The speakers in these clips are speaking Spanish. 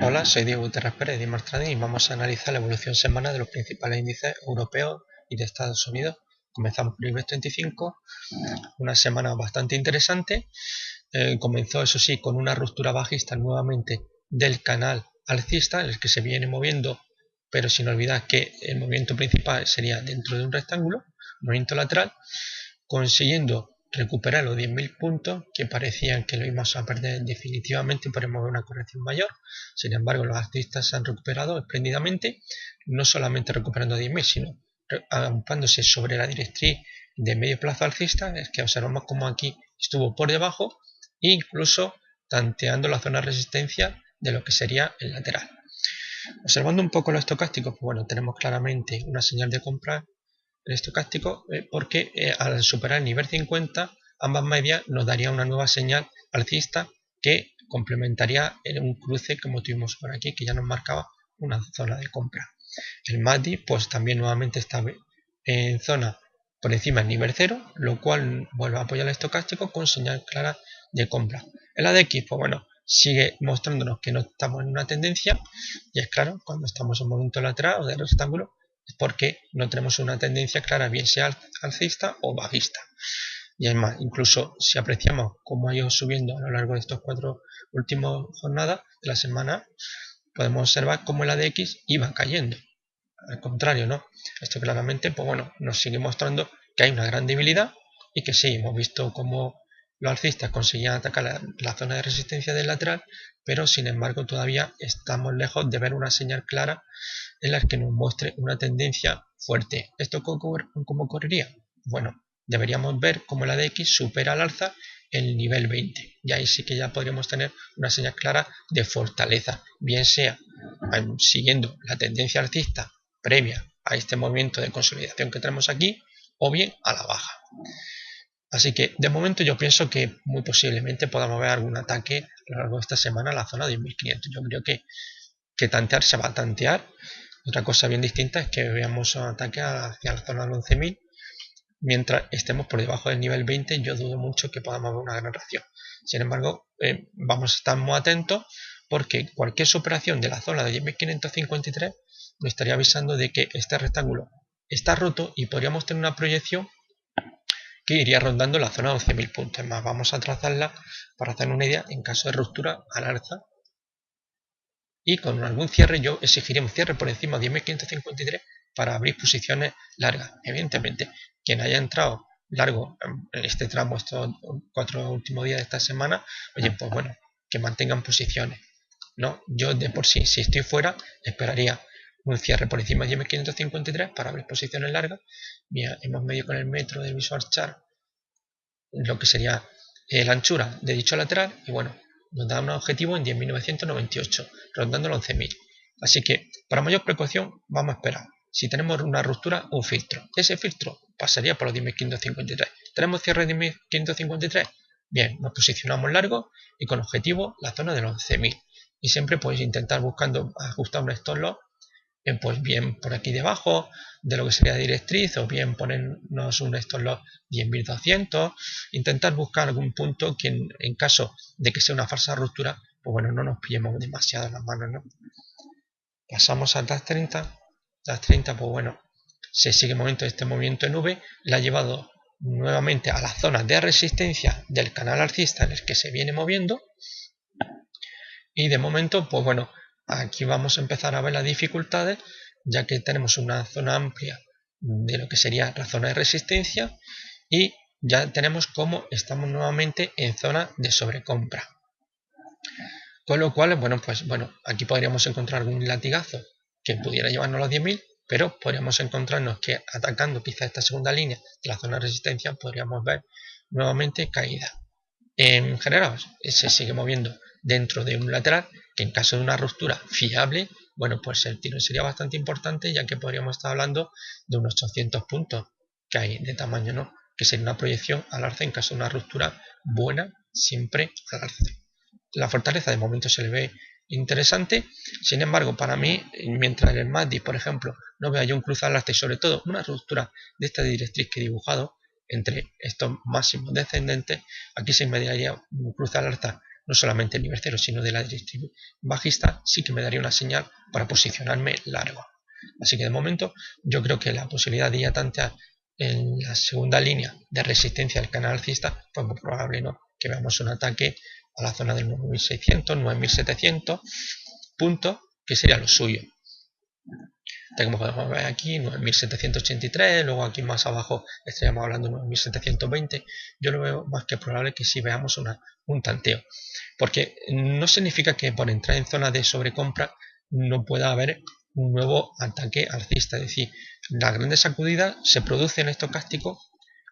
Hola, soy Diego Gutiérrez Pérez de Imar Trading y vamos a analizar la evolución semanal de los principales índices europeos y de Estados Unidos. Comenzamos por el IBEX 35, una semana bastante interesante. Comenzó, eso sí, con una ruptura bajista nuevamente del canal alcista, en el que se viene moviendo, pero sin olvidar que el movimiento principal sería dentro de un rectángulo, movimiento lateral, consiguiendo recuperar los 10.000 puntos que parecían que lo íbamos a perder definitivamente y podemos ver una corrección mayor. Sin embargo, los alcistas se han recuperado espléndidamente, no solamente recuperando 10.000, sino agrupándose sobre la directriz de medio plazo alcista, es que observamos como aquí estuvo por debajo e incluso tanteando la zona de resistencia de lo que sería el lateral. Observando un poco los estocásticos, pues bueno, tenemos claramente una señal de compra el estocástico porque al superar el nivel 50 ambas medias nos daría una nueva señal alcista que complementaría en un cruce como tuvimos por aquí, que ya nos marcaba una zona de compra. El MACD pues también nuevamente está en zona por encima del nivel 0, lo cual vuelve a apoyar el estocástico con señal clara de compra. El ADX pues bueno, sigue mostrándonos que no estamos en una tendencia, y es claro, cuando estamos en movimiento lateral o de rectángulo es porque no tenemos una tendencia clara, bien sea alcista o bajista. Y además, incluso si apreciamos cómo ha ido subiendo a lo largo de estos 4 últimas jornadas de la semana, podemos observar cómo el ADX iba cayendo. Al contrario, ¿no? Esto claramente, pues bueno, nos sigue mostrando que hay una gran debilidad y que sí, hemos visto cómo los alcistas conseguían atacar la zona de resistencia del lateral, pero sin embargo todavía estamos lejos de ver una señal clara en la que nos muestre una tendencia fuerte. ¿Esto cómo ocurriría? Bueno, deberíamos ver cómo la DX supera al alza el nivel 20 y ahí sí que ya podríamos tener una señal clara de fortaleza, bien sea siguiendo la tendencia alcista previa a este movimiento de consolidación que tenemos aquí o bien a la baja. Así que de momento yo pienso que muy posiblemente podamos ver algún ataque a lo largo de esta semana a la zona de 1500. Yo creo que tantear se va a tantear. Otra cosa bien distinta es que veamos un ataque hacia la zona de 11.000. Mientras estemos por debajo del nivel 20, yo dudo mucho que podamos ver una gran reacción. Sin embargo, vamos a estar muy atentos porque cualquier superación de la zona de 10.553 nos estaría avisando de que este rectángulo está roto y podríamos tener una proyección que iría rondando la zona de 11.000 puntos. Más, vamos a trazarla para hacer una idea en caso de ruptura al alza. Y con algún cierre yo exigiría un cierre por encima de 10.553 para abrir posiciones largas. Evidentemente, quien haya entrado largo en este tramo estos 4 últimos días de esta semana, oye, pues bueno, que mantengan posiciones. No, yo de por sí, si estoy fuera, esperaría un cierre por encima de 10.553 para abrir posiciones largas. Mira, hemos medido con el metro del Visual Chart lo que sería la anchura de dicho lateral y bueno, nos da un objetivo en 10.998, rondando los 11.000. Así que para mayor precaución vamos a esperar. Si tenemos una ruptura, un filtro. Ese filtro pasaría por los 10.553. ¿Tenemos cierre de 10.553? Bien, nos posicionamos largo y con objetivo la zona de los 11.000. Y siempre podéis intentar buscando ajustar un stop loss pues bien por aquí debajo de lo que sería directriz o bien ponernos un stop loss 10.200, intentar buscar algún punto que en caso de que sea una falsa ruptura, pues bueno, no nos pillemos demasiado en las manos, ¿no? Pasamos al DAX 30, DAX 30 pues bueno, se sigue moviendo este movimiento en V, le ha llevado nuevamente a la zona de resistencia del canal alcista en el que se viene moviendo y de momento pues bueno, aquí vamos a empezar a ver las dificultades ya que tenemos una zona amplia de lo que sería la zona de resistencia y ya tenemos como estamos nuevamente en zona de sobrecompra, con lo cual bueno, pues bueno, aquí podríamos encontrar algún latigazo que pudiera llevarnos los 10.000, pero podríamos encontrarnos que atacando quizá esta segunda línea de la zona de resistencia podríamos ver nuevamente caída. En general se sigue moviendo dentro de un lateral que en caso de una ruptura fiable, bueno, pues el tiro sería bastante importante ya que podríamos estar hablando de unos 800 puntos que hay de tamaño, ¿no? Que sería una proyección al alza en caso de una ruptura buena, siempre al alza. La fortaleza de momento se le ve interesante, sin embargo para mí, mientras en el MACD por ejemplo no vea yo un cruce al alza y sobre todo una ruptura de esta directriz que he dibujado entre estos máximos descendentes, aquí se mediaría un cruce al alza no solamente el nivel 0, sino de la directriz bajista, sí que me daría una señal para posicionarme largo. Así que de momento yo creo que la posibilidad de ir a tantear en la segunda línea de resistencia del canal alcista, pues muy probable no, que veamos un ataque a la zona del 9600, 9700 puntos, que sería lo suyo. Como podemos ver aquí, 9783, luego aquí más abajo estaríamos hablando de 9720. Yo lo veo más que probable que sí veamos un tanteo, porque no significa que por entrar en zona de sobrecompra no pueda haber un nuevo ataque alcista. Es decir, la grande sacudida se produce en estocástico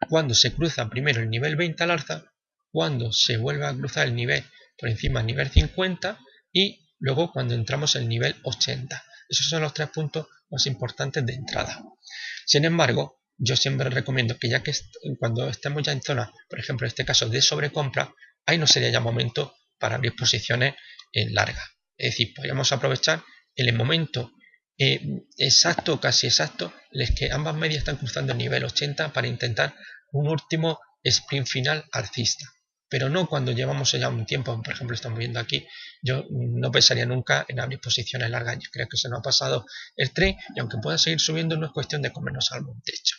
cuando se cruza primero el nivel 20 al alza, cuando se vuelve a cruzar el nivel por encima del nivel 50 y luego cuando entramos en el nivel 80. Esos son los 3 puntos más importantes de entrada. Sin embargo, yo siempre recomiendo que ya que cuando estemos ya en zona, por ejemplo en este caso de sobrecompra, ahí no sería ya momento para abrir posiciones en larga. Es decir, podríamos aprovechar el momento exacto, casi exacto, en que ambas medias están cruzando el nivel 80 para intentar un último sprint final alcista. Pero no cuando llevamos ya un tiempo, por ejemplo estamos viendo aquí, yo no pensaría nunca en abrir posiciones largas. Yo creo que se nos ha pasado el tren y aunque pueda seguir subiendo no es cuestión de comernos algún techo.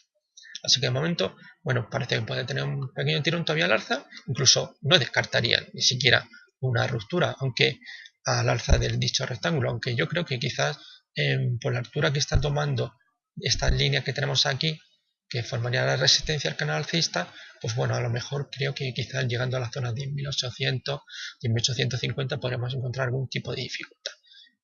Así que de momento, bueno, parece que puede tener un pequeño tirón todavía al alza, incluso no descartaría ni siquiera una ruptura, aunque al alza del dicho rectángulo, aunque yo creo que quizás por la altura que está tomando esta línea que tenemos aquí, que formaría la resistencia al canal alcista, pues bueno, a lo mejor creo que quizás llegando a la zona de 10.800, 10.850 podremos encontrar algún tipo de dificultad.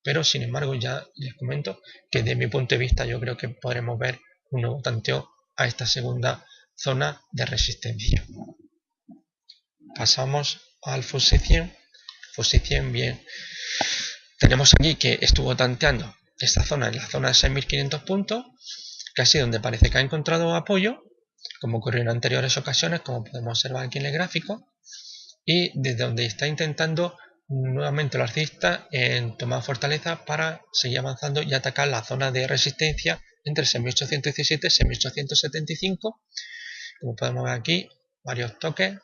Pero sin embargo ya les comento que desde mi punto de vista yo creo que podremos ver un nuevo tanteo a esta segunda zona de resistencia. Pasamos al FTSE 100. FTSE 100, bien. Tenemos aquí que estuvo tanteando esta zona en la zona de 6.500 puntos, casi donde parece que ha encontrado apoyo, como ocurrió en anteriores ocasiones, como podemos observar aquí en el gráfico, y desde donde está intentando nuevamente el alcista en tomar fortaleza para seguir avanzando y atacar la zona de resistencia entre 6.817 y 6.875. Como podemos ver aquí, varios toques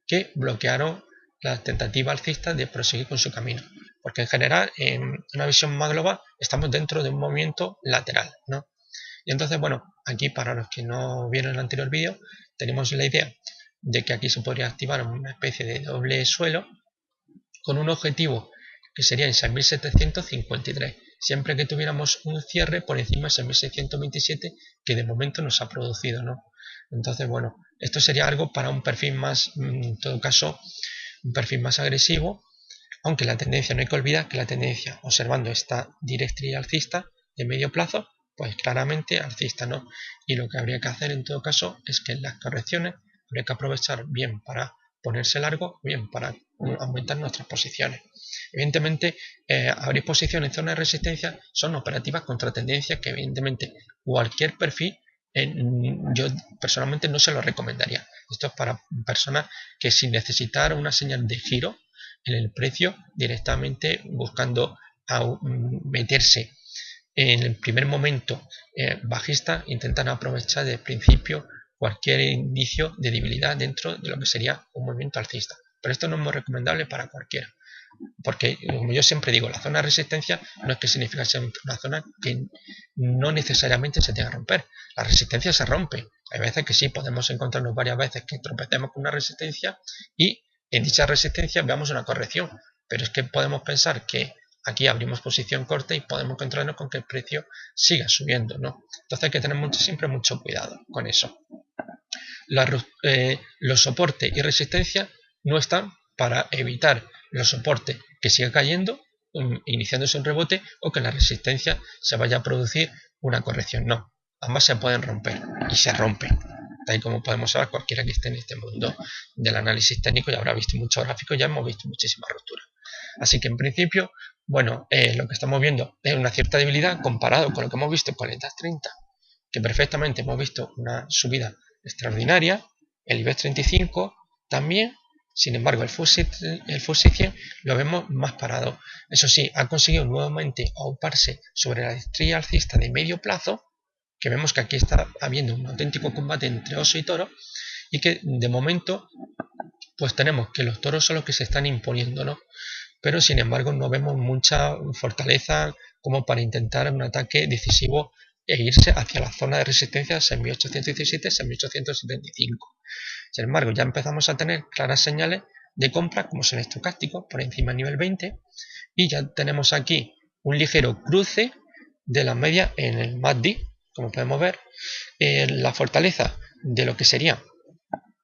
que bloquearon la tentativa alcista de proseguir con su camino. Porque en general, en una visión más global, estamos dentro de un movimiento lateral, ¿no? Y entonces, bueno, aquí para los que no vieron el anterior vídeo, tenemos la idea de que aquí se podría activar una especie de doble suelo con un objetivo que sería en 6.753, siempre que tuviéramos un cierre por encima de 6.627, que de momento nos ha producido, ¿no? Entonces, bueno, esto sería algo para un perfil más, en todo caso, un perfil más agresivo, aunque la tendencia, no hay que olvidar que la tendencia, observando esta directriz alcista de medio plazo, pues claramente alcista, ¿no? Y lo que habría que hacer en todo caso es que en las correcciones habría que aprovechar bien para ponerse largo, bien para aumentar nuestras posiciones. Evidentemente, abrir posiciones en zona de resistencia son operativas contra tendencia que evidentemente cualquier perfil yo personalmente no se lo recomendaría. Esto es para personas que sin necesitar una señal de giro en el precio, directamente buscando meterse en el primer momento bajista, intentan aprovechar de principio cualquier indicio de debilidad dentro de lo que sería un movimiento alcista. Pero esto no es muy recomendable para cualquiera, porque como yo siempre digo, la zona de resistencia no es que significa ser una zona que no necesariamente se tenga que romper. La resistencia se rompe. Hay veces que sí, podemos encontrarnos varias veces que tropecemos con una resistencia y en dicha resistencia veamos una corrección, pero es que podemos pensar que aquí abrimos posición corta y podemos encontrarnos con que el precio siga subiendo, ¿no? Entonces hay que tener siempre mucho cuidado con eso. Los soportes y resistencia no están para evitar los soportes que siga cayendo, iniciándose un rebote, o que la resistencia se vaya a producir una corrección. No, ambas se pueden romper y se rompen. Tal y como podemos saber, cualquiera que esté en este mundo del análisis técnico ya habrá visto muchos gráficos, ya hemos visto muchísimas rupturas. Así que en principio, bueno, lo que estamos viendo es una cierta debilidad comparado con lo que hemos visto en 40-30, que perfectamente hemos visto una subida extraordinaria, el IBEX 35 también. Sin embargo, el FTSE 100 lo vemos más parado. Eso sí, ha conseguido nuevamente auparse sobre la estrella alcista de medio plazo, que vemos que aquí está habiendo un auténtico combate entre oso y toro, y que de momento pues tenemos que los toros son los que se están imponiendo, ¿no? Pero sin embargo no vemos mucha fortaleza como para intentar un ataque decisivo e irse hacia la zona de resistencia 6.817-6.875. Sin embargo, ya empezamos a tener claras señales de compra, como son estocásticos, por encima del nivel 20, y ya tenemos aquí un ligero cruce de las medias en el MACD, como podemos ver. La fortaleza de lo que sería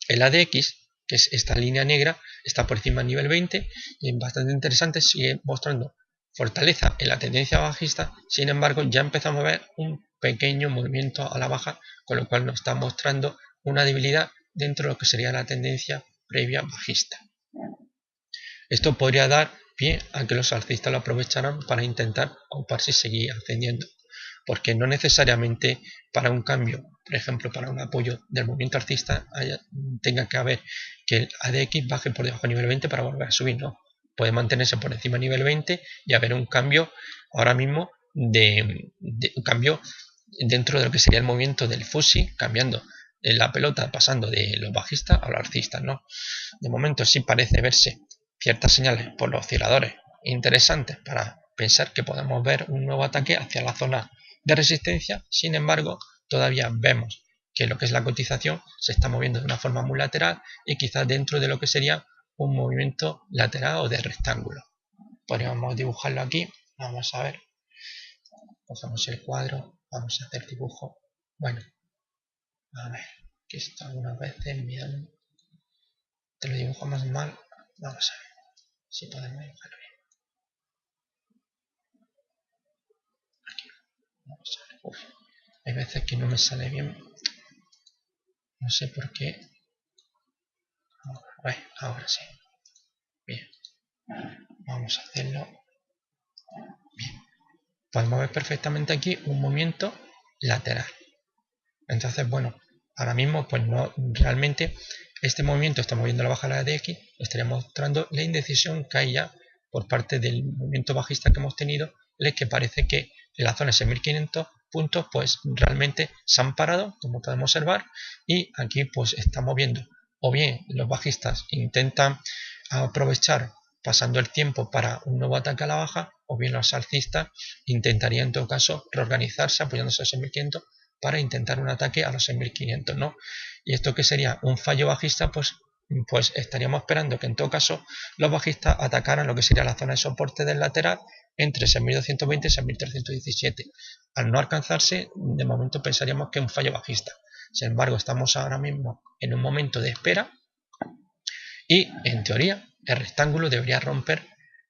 el ADX, que es esta línea negra, está por encima del nivel 20 y es bastante interesante, sigue mostrando fortaleza en la tendencia bajista. Sin embargo, ya empezamos a ver un pequeño movimiento a la baja, con lo cual nos está mostrando una debilidad dentro de lo que sería la tendencia previa bajista. Esto podría dar pie a que los alcistas lo aprovecharan para intentar auparse y seguir ascendiendo, porque no necesariamente para un cambio, por ejemplo para un apoyo del movimiento alcista, tenga que haber que el ADX baje por debajo del nivel 20 para volver a subir, no. Puede mantenerse por encima del nivel 20 y haber un cambio ahora mismo un cambio dentro de lo que sería el movimiento del FTSE, cambiando la pelota, pasando de los bajistas a los alcistas, ¿no? De momento sí parece verse ciertas señales por los osciladores interesantes para pensar que podemos ver un nuevo ataque hacia la zona de resistencia. Sin embargo, todavía vemos que lo que es la cotización se está moviendo de una forma muy lateral y quizás dentro de lo que sería un movimiento lateral o de rectángulo. Podríamos dibujarlo aquí. Vamos a ver. Cogemos el cuadro. Vamos a hacer dibujo. Bueno, a ver. Que esto algunas veces bien. Te lo dibujamos mal. Vamos a ver si podemos dibujarlo bien. Aquí. Vamos a ver. Uf. Hay veces que no me sale bien. No sé por qué. A ver, ahora sí. Bien. Vamos a hacerlo. Bien. Podemos ver perfectamente aquí un movimiento lateral. Entonces, bueno, ahora mismo pues no realmente este movimiento está moviendo la baja de la ADX, estaría mostrando la indecisión que hay ya por parte del movimiento bajista que hemos tenido, es que parece que en la zona de 6.500 puntos pues realmente se han parado, como podemos observar, y aquí pues está moviendo, o bien los bajistas intentan aprovechar pasando el tiempo para un nuevo ataque a la baja, o bien los alcistas intentarían en todo caso reorganizarse apoyándose a 6.500 para intentar un ataque a los 6.500, ¿no? Y esto que sería un fallo bajista, pues estaríamos esperando que en todo caso los bajistas atacaran lo que sería la zona de soporte del lateral entre 6.220 y 6.317. Al no alcanzarse, de momento pensaríamos que es un fallo bajista. Sin embargo, estamos ahora mismo en un momento de espera y, en teoría, el rectángulo debería romper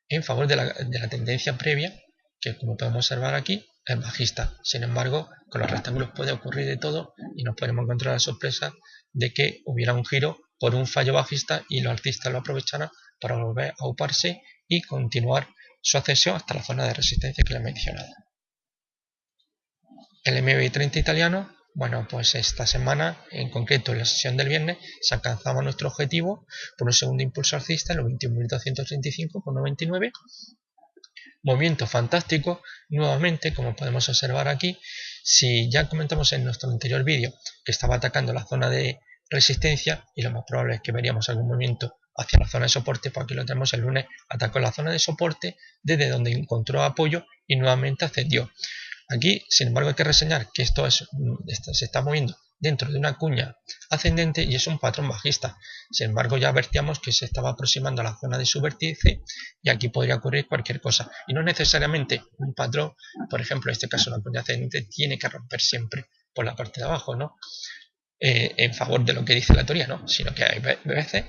en favor de la tendencia previa, que como podemos observar aquí, es bajista. Sin embargo, con los rectángulos puede ocurrir de todo y nos podemos encontrar la sorpresa de que hubiera un giro por un fallo bajista y los alcistas lo aprovecharan para volver a uparse y continuar su ascensión hasta la zona de resistencia que le he mencionado. El MBI 30 italiano, bueno, pues esta semana, en concreto en la sesión del viernes, se alcanzaba nuestro objetivo por un segundo impulso alcista en los 21.235,99. Movimiento fantástico, nuevamente, como podemos observar aquí. Si ya comentamos en nuestro anterior vídeo que estaba atacando la zona de resistencia y lo más probable es que veríamos algún movimiento hacia la zona de soporte, pues aquí lo tenemos. El lunes atacó la zona de soporte desde donde encontró apoyo y nuevamente ascendió. Aquí, sin embargo, hay que reseñar que esto se está moviendo dentro de una cuña ascendente y es un patrón bajista. Sin embargo, ya advertíamos que se estaba aproximando a la zona de su vértice y aquí podría ocurrir cualquier cosa. Y no necesariamente un patrón, por ejemplo, en este caso la cuña ascendente tiene que romper siempre por la parte de abajo, ¿no? En favor de lo que dice la teoría, ¿no? Sino que hay veces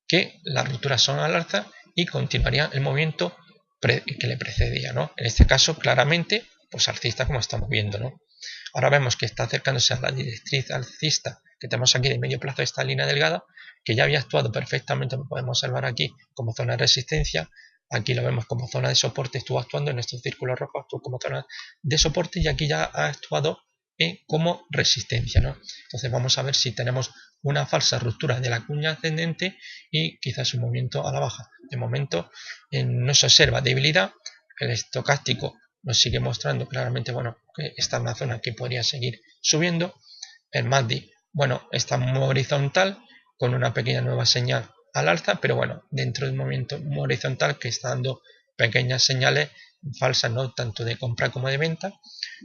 que las rupturas son al alza y continuaría el movimiento que le precedía, ¿no? En este caso, claramente, pues alcista, como estamos viendo, ¿no? Ahora vemos que está acercándose a la directriz alcista que tenemos aquí de medio plazo, esta línea delgada, que ya había actuado perfectamente, lo podemos observar aquí como zona de resistencia. Aquí lo vemos como zona de soporte, estuvo actuando en estos círculos rojos, actuó como zona de soporte y aquí ya ha actuado como resistencia, ¿no? Entonces vamos a ver si tenemos una falsa ruptura de la cuña ascendente y quizás un movimiento a la baja. De momento no se observa debilidad, el estocástico nos sigue mostrando claramente, bueno, que está en una zona que podría seguir subiendo. El MACD, bueno, está muy horizontal con una pequeña nueva señal al alza, pero bueno, dentro de un movimiento horizontal que está dando pequeñas señales falsas, ¿no? Tanto de compra como de venta.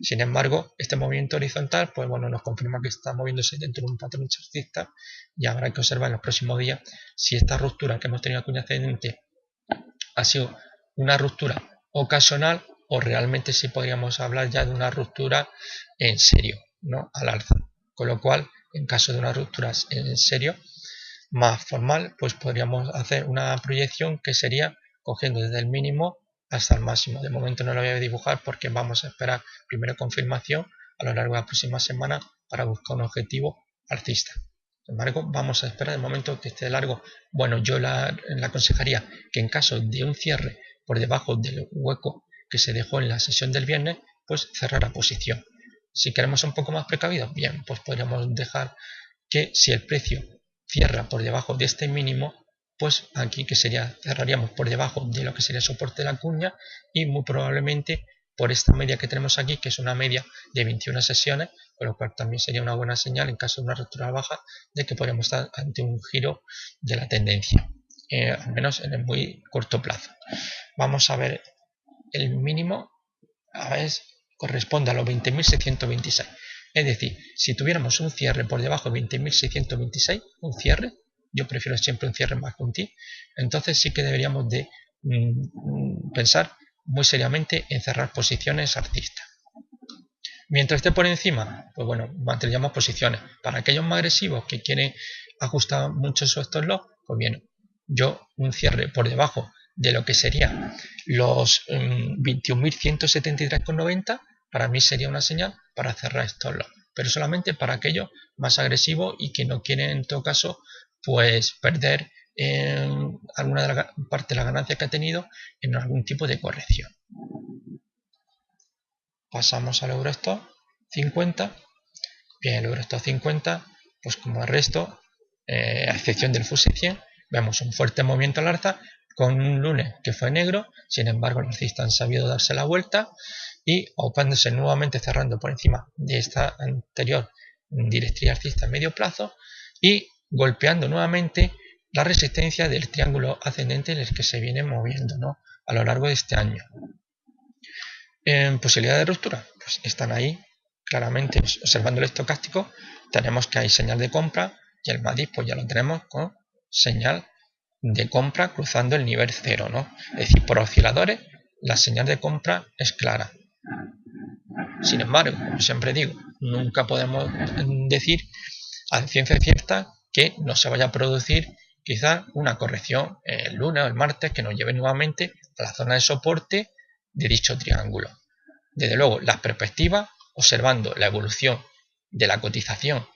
Sin embargo, este movimiento horizontal, pues bueno, nos confirma que está moviéndose dentro de un patrón chartista y habrá que observar en los próximos días si esta ruptura que hemos tenido aquí en ascendente ha sido una ruptura ocasional o realmente si podríamos hablar ya de una ruptura en serio, ¿no? Al alza. Con lo cual, en caso de una ruptura en serio, más formal, pues podríamos hacer una proyección que sería cogiendo desde el mínimo hasta el máximo. De momento no lo voy a dibujar porque vamos a esperar primero confirmación a lo largo de la próxima semana para buscar un objetivo alcista. Sin embargo, vamos a esperar de momento que esté largo. Bueno, yo le aconsejaría que en caso de un cierre por debajo del hueco que se dejó en la sesión del viernes, pues cerrar posición. Si queremos un poco más precavidos, bien, pues podríamos dejar que si el precio cierra por debajo de este mínimo, pues aquí que sería, cerraríamos por debajo de lo que sería el soporte de la cuña y muy probablemente por esta media que tenemos aquí, que es una media de 21 sesiones, con lo cual también sería una buena señal en caso de una ruptura baja de que podríamos estar ante un giro de la tendencia, al menos en el muy corto plazo. Vamos a ver el mínimo, a ver, corresponde a los 20.626. Es decir, si tuviéramos un cierre por debajo de 20.626, un cierre, yo prefiero siempre un cierre más que un TI, entonces sí que deberíamos de pensar muy seriamente en cerrar posiciones alcistas. Mientras esté por encima, pues bueno, mantendríamos posiciones. Para aquellos más agresivos que quieren ajustar mucho su stop loss, pues bien, yo un cierre por debajo de lo que serían los 21.173,90 para mí sería una señal para cerrar stop loss, pero solamente para aquellos más agresivos y que no quieren en todo caso pues perder alguna de la parte de la ganancia que ha tenido en algún tipo de corrección. Pasamos al Eurostoxx 50. Bien, el Eurostoxx 50, pues como el resto, a excepción del FTSE 100, vemos un fuerte movimiento al alza con un lunes que fue negro. Sin embargo, los alcistas han sabido darse la vuelta y ocupándose nuevamente, cerrando por encima de esta anterior directriz alcista a medio plazo y golpeando nuevamente la resistencia del triángulo ascendente en el que se viene moviendo, ¿no?, a lo largo de este año. En posibilidad de ruptura, pues están ahí claramente. Observando el estocástico tenemos que hay señal de compra y el MACD pues ya lo tenemos con señal de compra cruzando el nivel 0, ¿no? Es decir, por osciladores la señal de compra es clara. Sin embargo, como siempre digo, nunca podemos decir a ciencia cierta que no se vaya a producir quizás una corrección el lunes o el martes que nos lleve nuevamente a la zona de soporte de dicho triángulo. Desde luego, las perspectivas, observando la evolución de la cotización,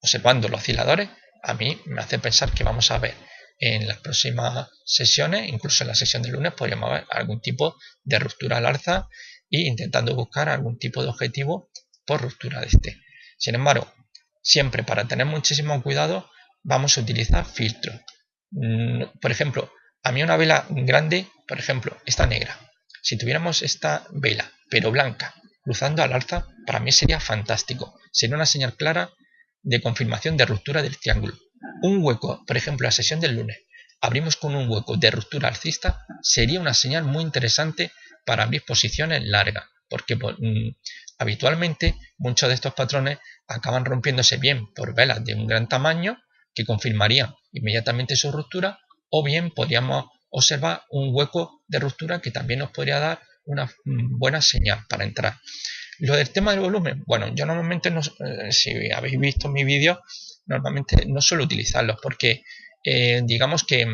observando los osciladores, a mí me hace pensar que vamos a ver en las próximas sesiones, incluso en la sesión del lunes, podríamos ver algún tipo de ruptura al alza e intentando buscar algún tipo de objetivo por ruptura de este. Sin embargo, siempre para tener muchísimo cuidado vamos a utilizar filtros. Por ejemplo, a mí una vela grande, por ejemplo, esta negra, si tuviéramos esta vela, pero blanca, cruzando al alza, para mí sería fantástico. Sería una señal clara de confirmación de ruptura del triángulo. Un hueco, por ejemplo, la sesión del lunes, abrimos con un hueco de ruptura alcista, sería una señal muy interesante para abrir posiciones largas, porque habitualmente muchos de estos patrones acaban rompiéndose bien por velas de un gran tamaño que confirmarían inmediatamente su ruptura, o bien podríamos observar un hueco de ruptura que también nos podría dar una buena señal para entrar. Lo del tema del volumen, bueno, yo normalmente, no, si habéis visto mi vídeo, normalmente no suelo utilizarlos porque digamos que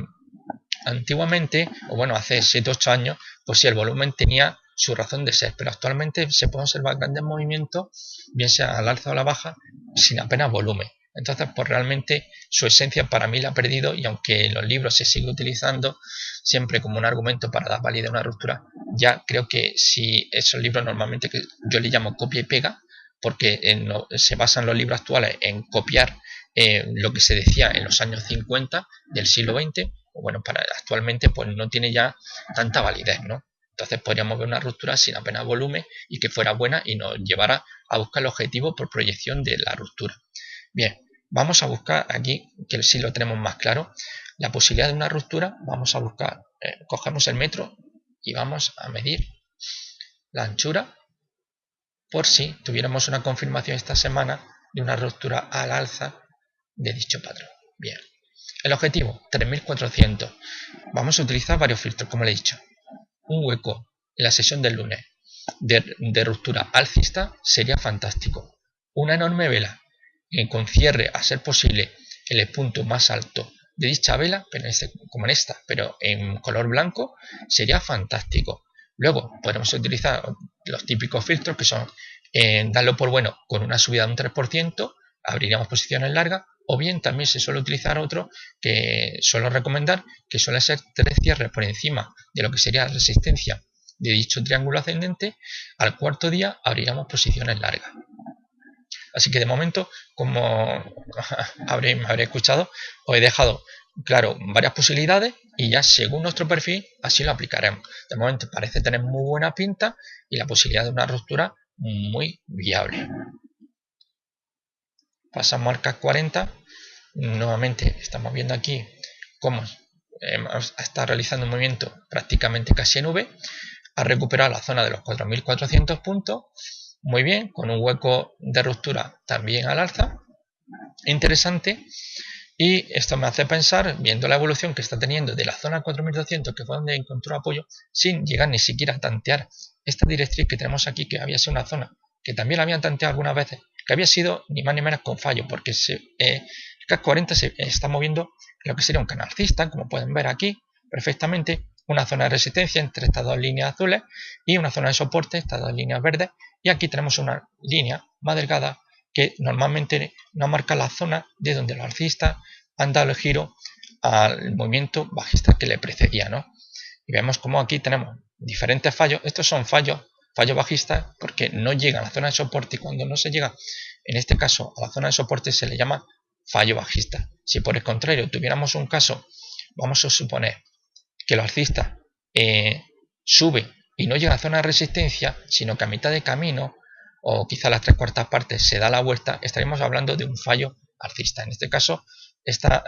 antiguamente, o bueno, hace 7-8 años, pues sí, el volumen tenía su razón de ser, pero actualmente se pueden observar grandes movimientos, bien sea al alza o a la baja, sin apenas volumen. Entonces, pues realmente su esencia para mí la ha perdido, y aunque en los libros se sigue utilizando siempre como un argumento para dar validez a una ruptura, ya creo que si esos libros normalmente, que yo le llamo copia y pega, porque se basan los libros actuales en copiar lo que se decía en los años 50 del siglo XX, bueno, para actualmente pues no tiene ya tanta validez, ¿no? Entonces podríamos ver una ruptura sin apenas volumen y que fuera buena y nos llevara a buscar el objetivo por proyección de la ruptura. Bien, vamos a buscar aquí, que sí lo tenemos más claro, la posibilidad de una ruptura, vamos a buscar, cogemos el metro y vamos a medir la anchura por si tuviéramos una confirmación esta semana de una ruptura al alza de dicho patrón. Bien, el objetivo 3400. Vamos a utilizar varios filtros, como le he dicho. Un hueco en la sesión del lunes de ruptura alcista sería fantástico. Una enorme vela con cierre a ser posible en el punto más alto de dicha vela, pero como en esta, pero en color blanco, sería fantástico. Luego podemos utilizar los típicos filtros que son darlo por bueno con una subida de un 3%, abriríamos posiciones largas, o bien también se suele utilizar otro que suelo recomendar, que suele ser 3 cierres por encima de lo que sería la resistencia de dicho triángulo ascendente. Al cuarto día abriríamos posiciones largas. Así que de momento, como me habré escuchado, os he dejado claro varias posibilidades y ya según nuestro perfil así lo aplicaremos. De momento parece tener muy buena pinta y la posibilidad de una ruptura muy viable. Pasamos al CAC 40. Nuevamente estamos viendo aquí cómo está realizando un movimiento prácticamente casi en V. Ha recuperado la zona de los 4.400 puntos. Muy bien, con un hueco de ruptura también al alza. Interesante. Y esto me hace pensar, viendo la evolución que está teniendo de la zona 4200, que fue donde encontró apoyo, sin llegar ni siquiera a tantear esta directriz que tenemos aquí, que había sido una zona que también la habían tanteado algunas veces, que había sido ni más ni menos con fallo, porque el CAC 40 se está moviendo en lo que sería un canal alcista, como pueden ver aquí perfectamente, una zona de resistencia entre estas dos líneas azules y una zona de soporte, estas dos líneas verdes, y aquí tenemos una línea más delgada que normalmente nos marca la zona de donde los alcistas han dado el giro al movimiento bajista que le precedía, ¿no? Y vemos como aquí tenemos diferentes fallos. Estos son fallos bajistas porque no llega a la zona de soporte, y cuando no se llega, en este caso, a la zona de soporte se le llama fallo bajista. Si por el contrario tuviéramos un caso, vamos a suponer que los alcistas sube y no llega a la zona de resistencia, sino que a mitad de camino o quizá las 3/4 partes se da la vuelta, estaríamos hablando de un fallo alcista. En este caso, esta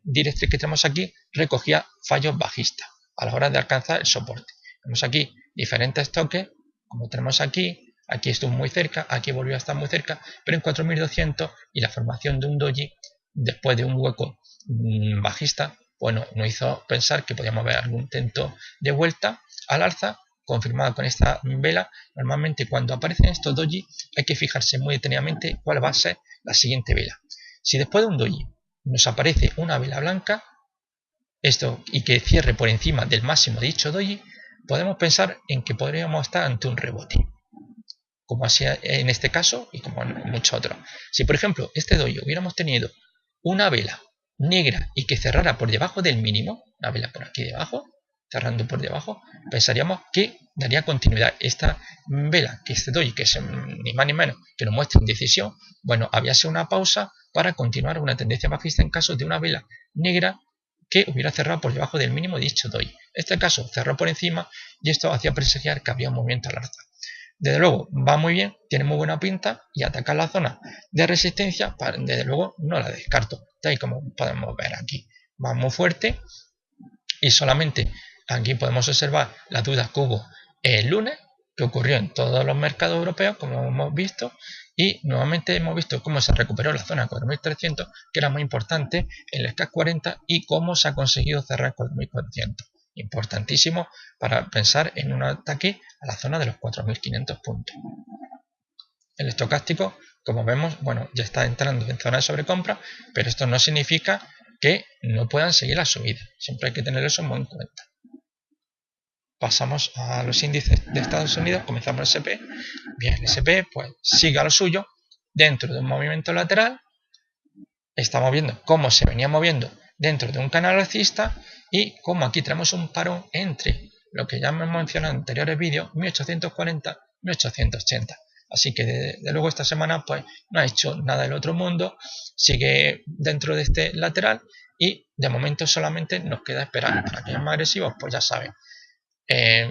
directriz que tenemos aquí recogía fallos bajistas a la hora de alcanzar el soporte. Vemos aquí diferentes toques, como tenemos aquí estuvo muy cerca, aquí volvió a estar muy cerca, pero en 4200 y la formación de un doji después de un hueco bajista, bueno, nos hizo pensar que podíamos ver algún intento de vuelta al alza confirmado con esta vela. Normalmente cuando aparecen estos doji hay que fijarse muy detenidamente cuál va a ser la siguiente vela. Si después de un doji nos aparece una vela blanca y que cierre por encima del máximo de dicho doji, podemos pensar en que podríamos estar ante un rebote, como así en este caso y como en muchos otros. Si por ejemplo este doji hubiéramos tenido una vela negra y que cerrara por debajo del mínimo, una vela por aquí debajo, cerrando por debajo, pensaríamos que daría continuidad. Esta vela, que este doji, que es ni más ni menos que nos muestra indecisión, bueno, había sido una pausa para continuar una tendencia bajista en caso de una vela negra que hubiera cerrado por debajo del mínimo de dicho doji. En este caso cerró por encima y esto hacía presagiar que había un movimiento al alza. Desde luego va muy bien, tiene muy buena pinta y atacar la zona de resistencia, desde luego no la descarto, tal y como podemos ver aquí. Va muy fuerte y solamente aquí podemos observar las dudas que hubo el lunes, que ocurrió en todos los mercados europeos, como hemos visto, y nuevamente hemos visto cómo se recuperó la zona 4300, que era muy importante en el CAC 40, y cómo se ha conseguido cerrar 4400. Importantísimo para pensar en un ataque a la zona de los 4.500 puntos. El estocástico, como vemos, bueno, ya está entrando en zona de sobrecompra, pero esto no significa que no puedan seguir la subida. Siempre hay que tener eso muy en cuenta. Pasamos a los índices de Estados Unidos, comenzamos el SP. Bien, el SP pues sigue a lo suyo dentro de un movimiento lateral. Estamos viendo cómo se venía moviendo dentro de un canal alcista y cómo aquí tenemos un parón entre lo que ya hemos mencionado en anteriores vídeos, 1840 y 1880. Así que desde luego esta semana pues no ha hecho nada del otro mundo, sigue dentro de este lateral y de momento solamente nos queda esperar. Para aquellos más agresivos pues ya saben,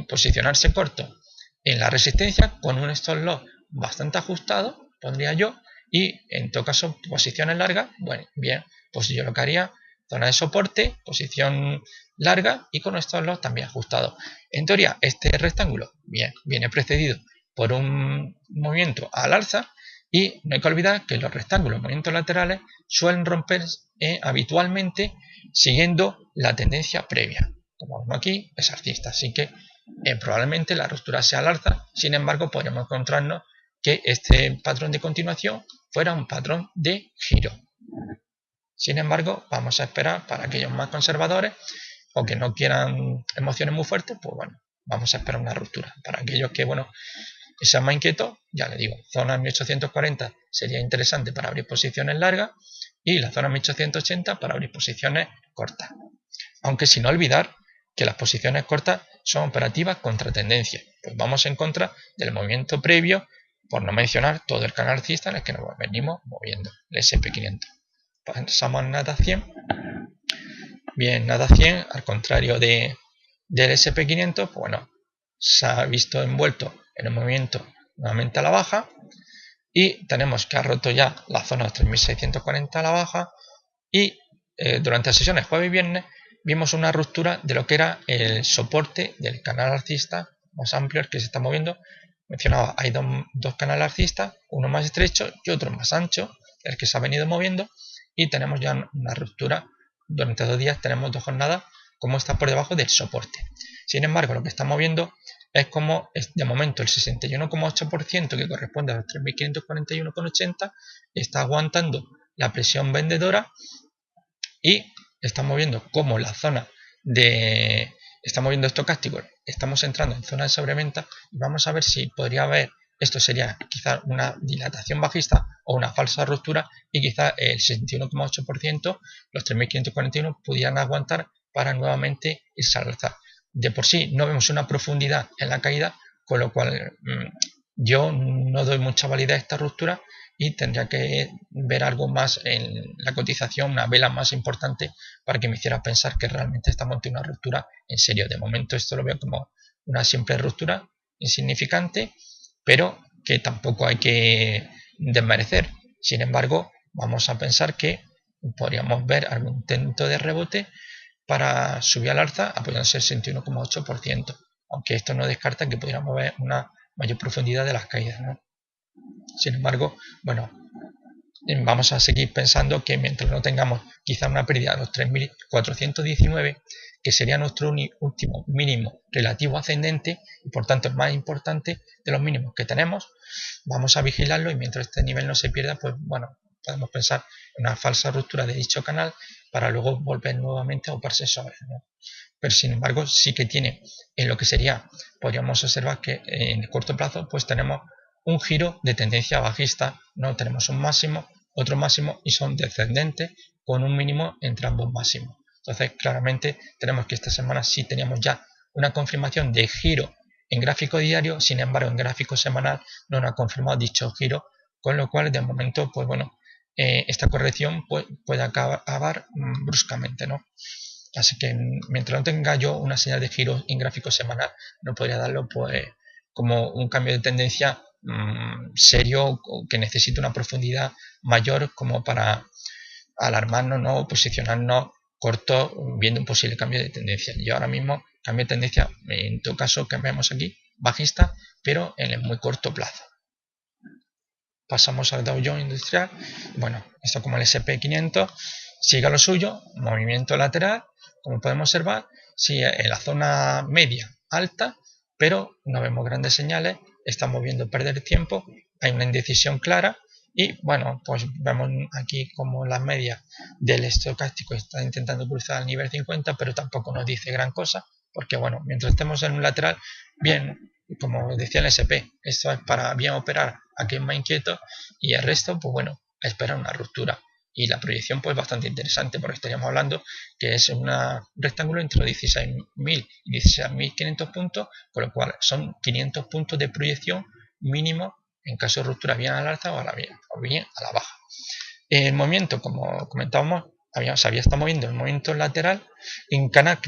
posicionarse corto en la resistencia con un stop loss bastante ajustado, pondría yo, y en todo caso posiciones largas, bueno, bien, pues yo lo que haría zona de soporte, posición larga y con estos los también ajustados. En teoría, este rectángulo viene precedido por un movimiento al alza y no hay que olvidar que los rectángulos, movimientos laterales, suelen romper habitualmente siguiendo la tendencia previa. Como vemos aquí, es alcista, así que probablemente la ruptura sea al alza. Sin embargo, podríamos encontrarnos que este patrón de continuación fuera un patrón de giro. Sin embargo, vamos a esperar para aquellos más conservadores o que no quieran emociones muy fuertes, pues bueno, vamos a esperar una ruptura. Para aquellos que, bueno, sean más inquietos, ya les digo, zona 1840 sería interesante para abrir posiciones largas y la zona 1880 para abrir posiciones cortas. Aunque sin olvidar que las posiciones cortas son operativas contra tendencia, pues vamos en contra del movimiento previo, por no mencionar todo el canal alcista en el que nos venimos moviendo, el SP500. Pasamos a Nasdaq 100. Bien, Nasdaq 100, al contrario del SP500, pues bueno, se ha visto envuelto en un movimiento nuevamente a la baja y tenemos que ha roto ya la zona de 3640 a la baja y durante las sesiones jueves y viernes vimos una ruptura de lo que era el soporte del canal alcista más amplio, el que se está moviendo. Mencionaba, hay dos canales alcistas, uno más estrecho y otro más ancho, el que se ha venido moviendo, y tenemos ya una ruptura. Durante 2 días tenemos 2 jornadas como está por debajo del soporte. Sin embargo, lo que estamos viendo es como de momento el 61,8% que corresponde a los 3.541,80 está aguantando la presión vendedora y estamos viendo como la zona de estamos viendo estocástico, estamos entrando en zona de sobreventa y vamos a ver si podría haber, esto sería quizás una dilatación bajista o una falsa ruptura y quizás el 61,8%, los 3.541 pudieran aguantar para nuevamente irse al alza. De por sí no vemos una profundidad en la caída, con lo cual yo no doy mucha validez a esta ruptura y tendría que ver algo más en la cotización, una vela más importante para que me hiciera pensar que realmente estamos ante una ruptura en serio. De momento esto lo veo como una simple ruptura insignificante, pero que tampoco hay que desmerecer. Sin embargo, vamos a pensar que podríamos ver algún intento de rebote para subir al alza apoyándose el 61,8%, aunque esto no descarta que pudiéramos ver una mayor profundidad de las caídas, ¿no? Sin embargo, bueno, vamos a seguir pensando que mientras no tengamos quizá una pérdida de los 3.419, que sería nuestro último mínimo relativo ascendente y por tanto el más importante de los mínimos que tenemos, vamos a vigilarlo y mientras este nivel no se pierda, pues bueno, podemos pensar en una falsa ruptura de dicho canal para luego volver nuevamente a operarse sobre, ¿no? Pero sin embargo sí que tiene en lo que sería, podríamos observar que en el corto plazo pues tenemos un giro de tendencia bajista, no tenemos un máximo, otro máximo y son descendentes con un mínimo entre ambos máximos. Entonces claramente tenemos que esta semana sí teníamos ya una confirmación de giro en gráfico diario, sin embargo en gráfico semanal no nos ha confirmado dicho giro, con lo cual de momento pues bueno, esta corrección puede acabar bruscamente, ¿no? Así que mientras no tenga yo una señal de giro en gráfico semanal, no podría darlo pues como un cambio de tendencia serio que necesite una profundidad mayor como para alarmarnos, ¿no? Posicionarnos corto viendo un posible cambio de tendencia. Yo ahora mismo cambio de tendencia, en todo caso que vemos aquí, bajista, pero en el muy corto plazo. Pasamos al Dow Jones Industrial. Bueno, esto como el SP500 sigue lo suyo, movimiento lateral, como podemos observar, sigue en la zona media alta, pero no vemos grandes señales, estamos viendo perder tiempo, hay una indecisión clara y bueno, pues vemos aquí como la media del estocástico está intentando cruzar el nivel 50, pero tampoco nos dice gran cosa, porque bueno, mientras estemos en un lateral, bien, como decía el SP, esto es para bien operar a quien más inquieto y el resto, pues bueno, a esperar una ruptura. Y la proyección pues bastante interesante porque estaríamos hablando que es un rectángulo entre 16.000 y 16.500 puntos, con lo cual son 500 puntos de proyección mínimo en caso de ruptura bien al alza o bien a la baja. El movimiento, como comentábamos, se había estado moviendo el movimiento lateral en canal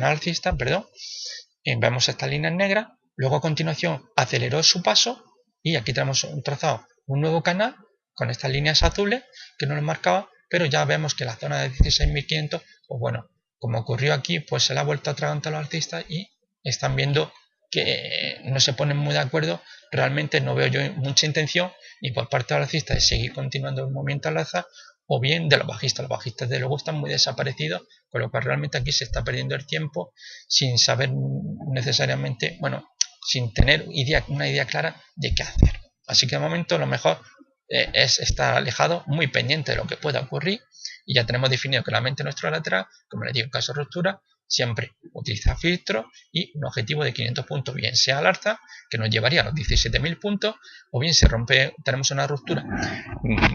alcista, vemos esta línea negra, luego a continuación aceleró su paso y aquí tenemos un trazado, un nuevo canal con estas líneas azules que nos marcaba pero ya vemos que la zona de 16.500, pues bueno, como ocurrió aquí, pues se le ha vuelto a atragantar a los alcistas y están viendo que no se ponen muy de acuerdo. Realmente no veo yo mucha intención ni por parte de los alcistas de seguir continuando el movimiento al alza, o bien de los bajistas. Los bajistas de luego están muy desaparecidos, con lo cual realmente aquí se está perdiendo el tiempo sin saber necesariamente, bueno, sin tener una idea clara de qué hacer. Así que de momento lo mejor es estar alejado, muy pendiente de lo que pueda ocurrir, y ya tenemos definido claramente nuestro lateral, como les digo, en caso de ruptura, siempre utilizar filtro y un objetivo de 500 puntos, bien sea al alza, que nos llevaría a los 17.000 puntos, o bien se rompe, tenemos una ruptura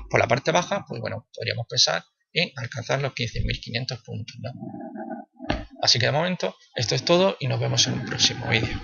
por la parte baja, pues bueno, podríamos pensar en alcanzar los 15.500 puntos, ¿no? Así que de momento esto es todo y nos vemos en un próximo vídeo.